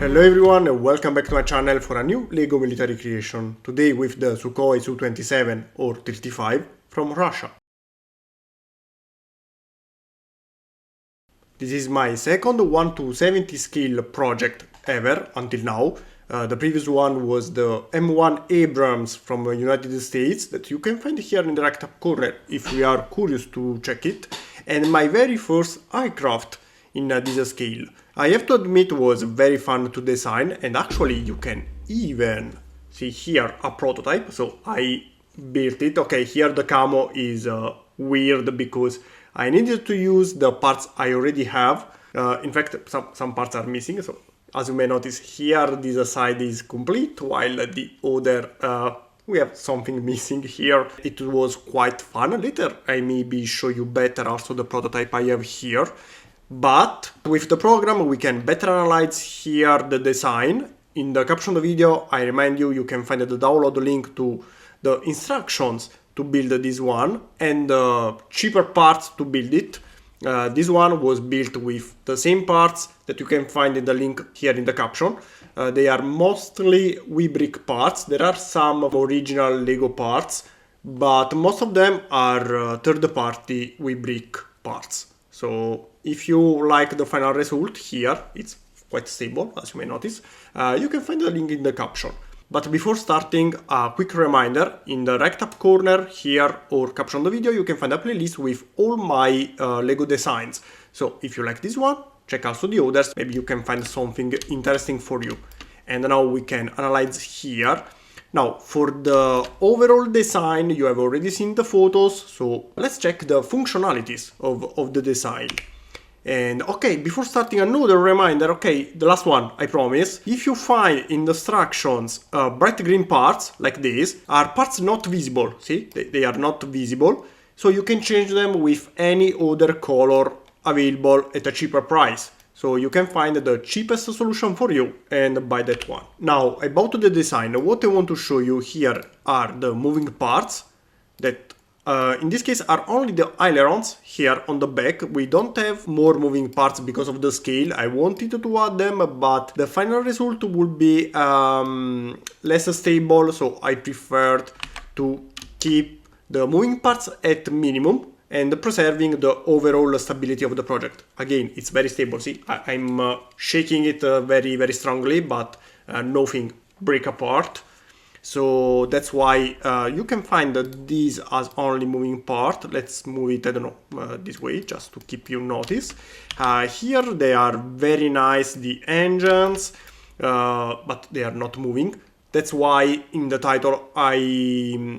Hello everyone and welcome back to my channel for a new LEGO military creation, today with the Sukhoi SU-27 or 35 from Russia. This is my second 1 to 70 scale project ever until now. The previous one was the M1 Abrams from the United States that you can find here in the right top corner if we are curious to check it, and my very first aircraft in this scale. I have to admit it was very fun to design, and actually you can even see here a prototype, so I built it. Okay, here the camo is weird because I needed to use the parts I already have. In fact, some parts are missing, so as you may notice here this side is complete, while the other we have something missing here. It was quite fun. Later I maybe show you better also the prototype I have here. But with the program we can better analyze here the design. In the caption of the video I remind you, you can find the download link to the instructions to build this one and the cheaper parts to build it. This one was built with the same parts that you can find in the link here in the caption. They are mostly WeBrick parts. There are some original LEGO parts, but most of them are third-party WeBrick parts. So if you like the final result here, it's quite stable, as you may notice. You can find the link in the caption. But before starting, a quick reminder, in the right top corner here or caption the video, you can find a playlist with all my LEGO designs. So if you like this one, check also the others, maybe you can find something interesting for you. And now we can analyze here. Now, for the overall design, you have already seen the photos, so let's check the functionalities of the design. And okay, before starting, another reminder, okay, the last one, I promise. If you find in the instructions bright green parts, like this, are parts not visible, see, they are not visible, so you can change them with any other color available at a cheaper price. So you can find the cheapest solution for you and buy that one. Now, about the design, what I want to show you here are the moving parts that in this case are only the ailerons here on the back. We don't have more moving parts because of the scale. I wanted to add them, but the final result would be less stable, so I preferred to keep the moving parts at minimum and preserving the overall stability of the project. Again, it's very stable, see, I'm shaking it very, very strongly, but nothing break apart. So that's why you can find these as only moving part. Let's move it, I don't know, this way, just to keep you notice. Here they are very nice, the engines, but they are not moving. That's why in the title I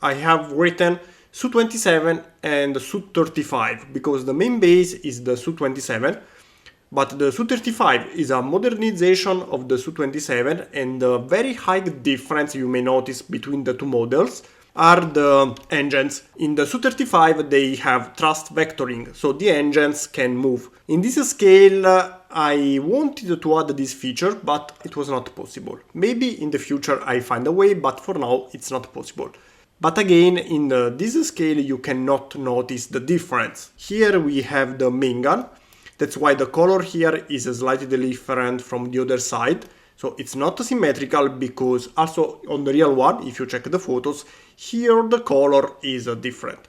have written SU-27 and SU-35, because the main base is the SU-27, but the SU-35 is a modernization of the SU-27, and the very high difference you may notice between the two models are the engines. In the SU-35 they have thrust vectoring, so the engines can move. In this scale I wanted to add this feature, but it was not possible. Maybe in the future I find a way, but for now it's not possible. But again, in this scale you cannot notice the difference. Here we have the main gun. That's why the color here is slightly different from the other side. So it's not symmetrical, because also on the real one, if you check the photos, here the color is different.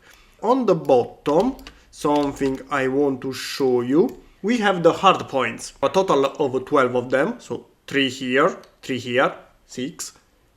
On the bottom, something I want to show you, we have the hard points, a total of 12 of them. So 3 here, 6,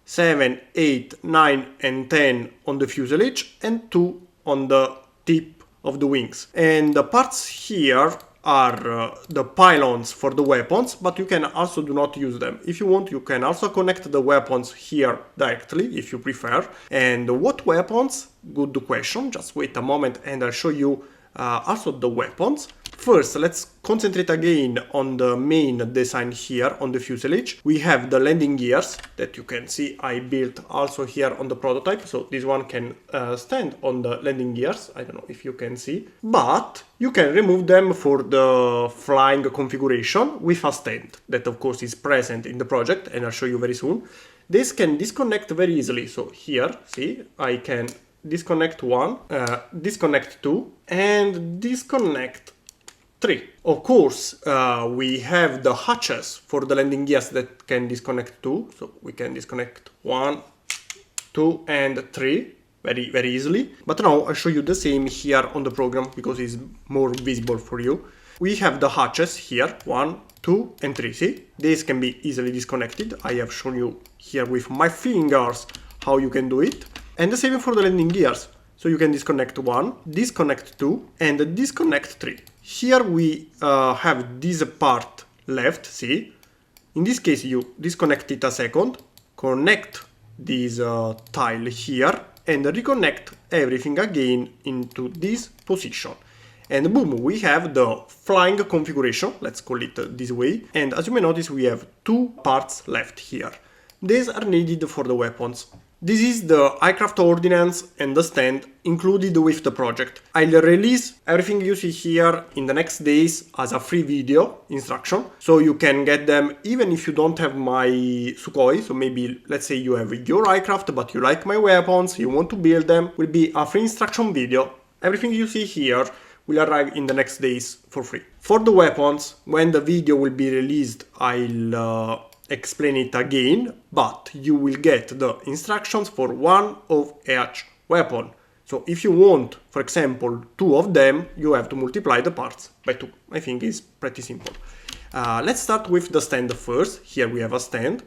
7, 8, 9 and 10 on the fuselage and 2 on the tip of the wings. And the parts here are the pylons for the weapons, but you can also do not use them. If you want, you can also connect the weapons here directly if you prefer. And what weapons? Good question. Just wait a moment and I'll show you also the weapons. First, let's concentrate again on the main design here on the fuselage. We have the landing gears that you can see I built also here on the prototype. So this one can stand on the landing gears. I don't know if you can see, but you can remove them for the flying configuration with a stand that of course is present in the project, and I'll show you very soon. This can disconnect very easily. So here, see, I can disconnect one, disconnect two, and disconnect 3. Of course, we have the hatches for the landing gears that can disconnect too. So we can disconnect 1, 2 and 3 very easily. But now I'll show you the same here on the program because it's more visible for you. We have the hatches here, 1, 2 and 3. See, these can be easily disconnected. I have shown you here with my fingers how you can do it. And the same for the landing gears. So you can disconnect 1, disconnect 2 and disconnect 3. Here we have this part left, see. In this case you disconnect it a second, connect this tile here and reconnect everything again into this position. And boom, we have the flying configuration, let's call it this way. And as you may notice, we have 2 parts left here. These are needed for the weapons. This is the aircraft ordnance and the stand included with the project. I'll release everything you see here in the next days as a free video instruction, so you can get them even if you don't have my Sukhoi. So maybe let's say you have your aircraft but you like my weapons, you want to build them, will be a free instruction video. Everything you see here will arrive in the next days for free. For the weapons, when the video will be released, I'll explain it again, but you will get the instructions for one of each weapon. So if you want, for example, 2 of them, you have to multiply the parts by 2. I think it's pretty simple. Let's start with the stand first. Here we have a stand,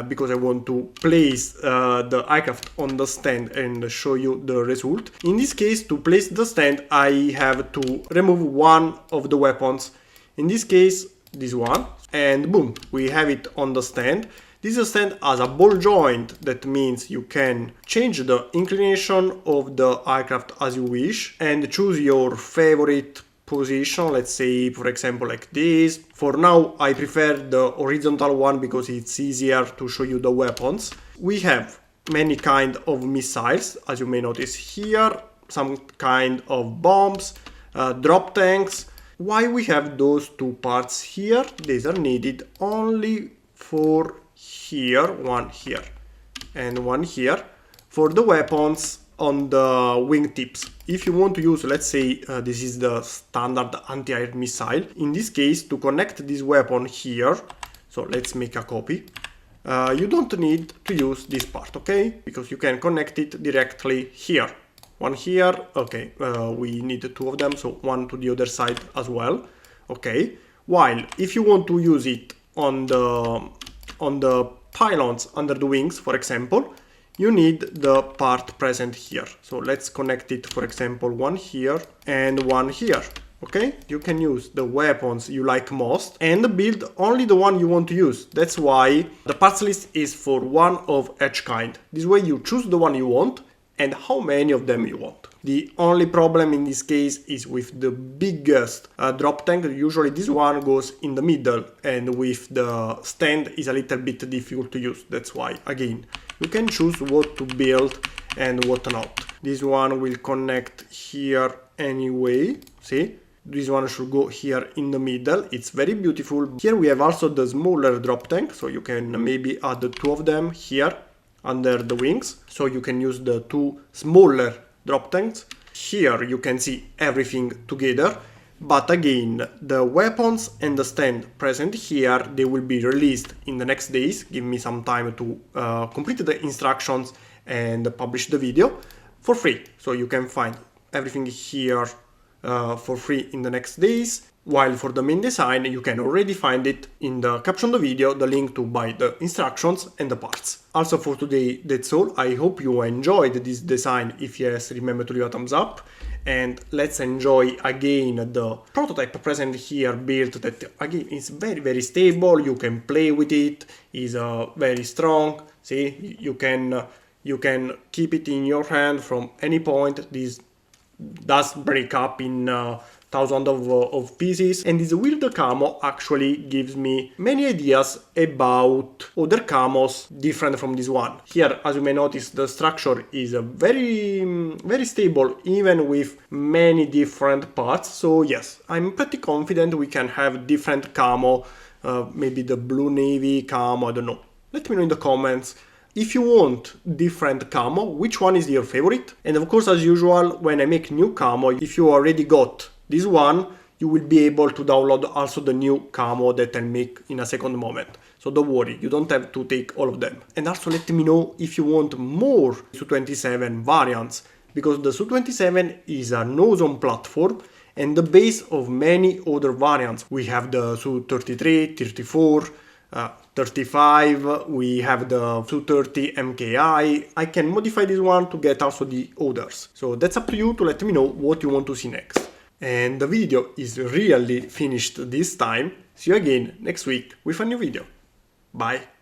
because I want to place the aircraft on the stand and show you the result. In this case, to place the stand, I have to remove one of the weapons. In this case, this one. And boom, we have it on the stand. This stand has a ball joint, that means you can change the inclination of the aircraft as you wish and choose your favorite position, let's say for example like this. For now I prefer the horizontal one because it's easier to show you the weapons. We have many kind of missiles, as you may notice here, some kind of bombs, drop tanks. Why we have those 2 parts here? These are needed only for here, one here and one here, for the weapons on the wingtips. If you want to use, let's say this is the standard anti-air missile. In this case, to connect this weapon here, so let's make a copy. You don't need to use this part, okay? Because you can connect it directly here. One here, okay, we need 2 of them, so one to the other side as well, okay. While if you want to use it on the pylons under the wings, for example, you need the part present here. So let's connect it, for example, one here and one here, okay. You can use the weapons you like most and build only the one you want to use. That's why the parts list is for one of each kind. This way you choose the one you want and how many of them you want. The only problem in this case is with the biggest drop tank. Usually this one goes in the middle, and with the stand is a little bit difficult to use. That's why, again, you can choose what to build and what not. This one will connect here anyway, see? This one should go here in the middle. It's very beautiful. Here we have also the smaller drop tank, so you can maybe add 2 of them here under the wings, so you can use the 2 smaller drop tanks. Here you can see everything together, but again, the weapons and the stand present here, they will be released in the next days. Give me some time to complete the instructions and publish the video for free, so you can find everything here for free in the next days. While for the main design, you can already find it in the caption of the video, the link to buy the instructions and the parts. Also for today, that's all. I hope you enjoyed this design. If yes, remember to leave a thumbs up. And let's enjoy again the prototype present here built, that again is very stable. You can play with it, is very strong. See, you can keep it in your hand from any point. This does break up in thousands of pieces, and this weird camo actually gives me many ideas about other camos different from this one. Here, as you may notice, the structure is very stable even with many different parts. So yes, I'm pretty confident we can have different camo, maybe the blue navy camo, I don't know. Let me know in the comments. If you want different camo, which one is your favorite? And of course, as usual, when I make new camo, if you already got this one, you will be able to download also the new camo that I'll make in a second moment. So don't worry, you don't have to take all of them. And also let me know if you want more Su-27 variants, because the Su-27 is an awesome platform and the base of many other variants. We have the Su-33, 34, 35, we have the Su-30 MKI. I can modify this one to get also the others. So that's up to you to let me know what you want to see next. And the video is really finished this time. See you again next week with a new video. Bye.